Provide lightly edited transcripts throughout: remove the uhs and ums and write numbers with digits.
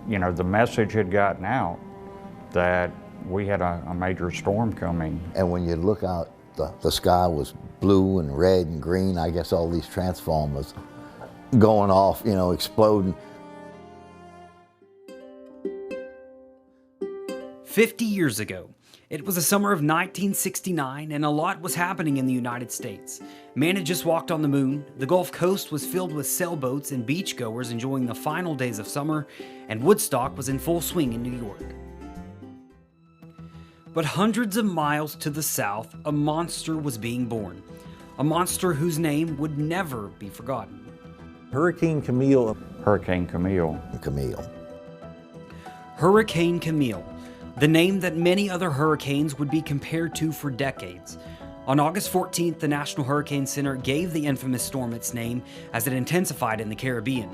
you know, the message had gotten out that we had a major storm coming. And when you look out, the sky was blue and red and green. I guess all these transformers going off, you know, exploding. 50 years ago, it was the summer of 1969, and a lot was happening in the United States. Man had just walked on the moon, the Gulf Coast was filled with sailboats and beachgoers enjoying the final days of summer, and Woodstock was in full swing in New York. But hundreds of miles to the south, a monster was being born. A monster whose name would never be forgotten. Hurricane Camille. Hurricane Camille. Camille. Hurricane Camille, the name that many other hurricanes would be compared to for decades. On August 14th, the National Hurricane Center gave the infamous storm its name as it intensified in the Caribbean.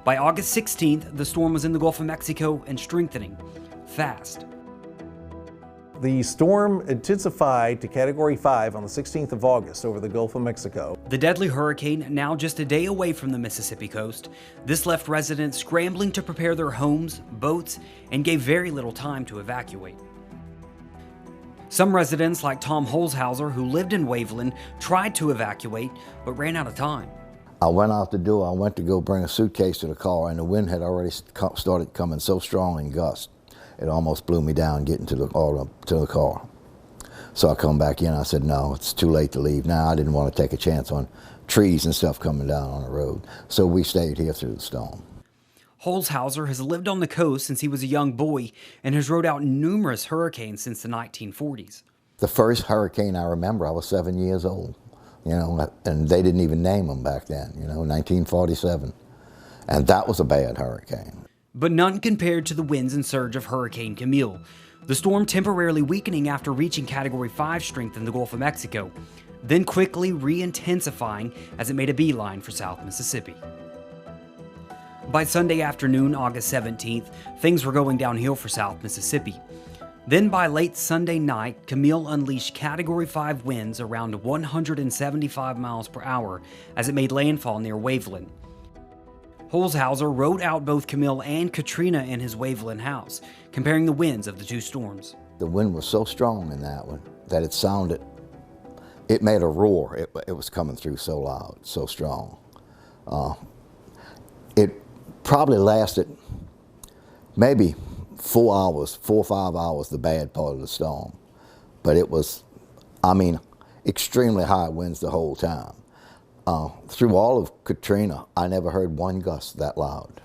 By August 16th, the storm was in the Gulf of Mexico and strengthening fast. The storm intensified to Category 5 on the 16th of August over the Gulf of Mexico. The deadly hurricane, now just a day away from the Mississippi coast, this left residents scrambling to prepare their homes, boats, and gave very little time to evacuate. Some residents, like Tom Holzhauser, who lived in Waveland, tried to evacuate, but ran out of time. I went out the door, I went to go bring a suitcase to the car, and the wind had already started coming so strong in gusts. It almost blew me down getting to the car. So I come back in, I said, no, it's too late to leave now. I didn't want to take a chance on trees and stuff coming down on the road. So we stayed here through the storm. Holzhauser has lived on the coast since he was a young boy and has rode out numerous hurricanes since the 1940s. The first hurricane I remember, I was 7 years old, you know, and they didn't even name them back then, you know, 1947. And that was a bad hurricane. But none compared to the winds and surge of Hurricane Camille, the storm temporarily weakening after reaching Category 5 strength in the Gulf of Mexico, then quickly re-intensifying as it made a beeline for South Mississippi. By Sunday afternoon, August 17th, things were going downhill for South Mississippi. Then by late Sunday night, Camille unleashed Category 5 winds around 175 miles per hour as it made landfall near Waveland. Holzhauser rode out both Camille and Katrina in his Waveland house, comparing the winds of the two storms. The wind was so strong in that one that it sounded, it made a roar. It was coming through so loud, so strong. It probably lasted maybe 4 hours, 4 or 5 hours, the bad part of the storm. But it was, I mean, extremely high winds the whole time. Through all of Katrina, I never heard one gust that loud.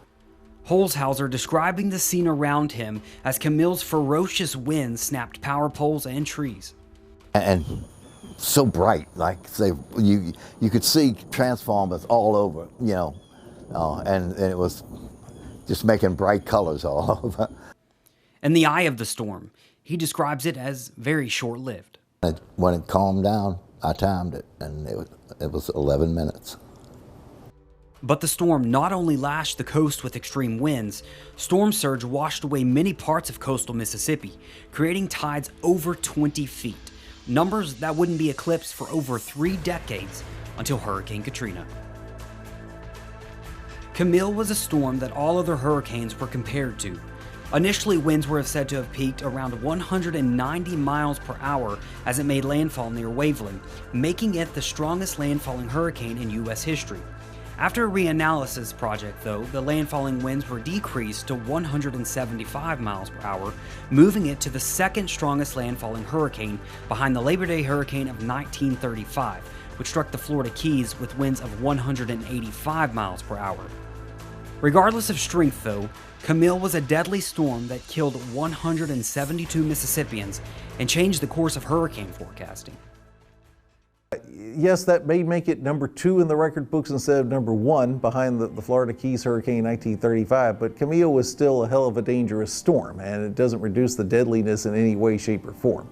Holzhauser describing the scene around him as Camille's ferocious winds snapped power poles and trees. And so bright, like say, you could see transformers all over, you know, and it was just making bright colors all over. In the eye of the storm, he describes it as very short-lived. When it calmed down, I timed it, and it was 11 minutes. But the storm not only lashed the coast with extreme winds, storm surge washed away many parts of coastal Mississippi, creating tides over 20 feet, numbers that wouldn't be eclipsed for over 3 decades until Hurricane Katrina. Camille was a storm that all other hurricanes were compared to. Initially, winds were said to have peaked around 190 miles per hour as it made landfall near Waveland, making it the strongest landfalling hurricane in U.S. history. After a reanalysis project, though, the landfalling winds were decreased to 175 miles per hour, moving it to the second strongest landfalling hurricane behind the Labor Day hurricane of 1935, which struck the Florida Keys with winds of 185 miles per hour. Regardless of strength, though, Camille was a deadly storm that killed 172 Mississippians and changed the course of hurricane forecasting. Yes, that may make it number 2 in the record books instead of number 1 behind the Florida Keys hurricane 1935, but Camille was still a hell of a dangerous storm, and it doesn't reduce the deadliness in any way, shape, or form.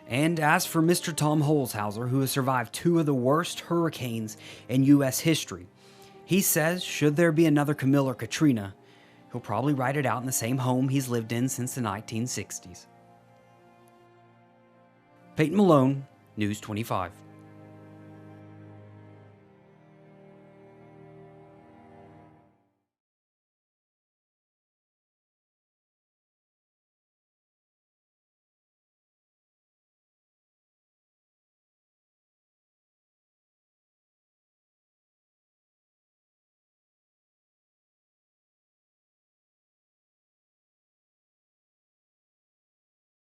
And as for Mr. Tom Holzhauser, who has survived 2 of the worst hurricanes in U.S. history, he says should there be another Camille or Katrina, he'll probably ride it out in the same home he's lived in since the 1960s. Peyton Malone, News 25.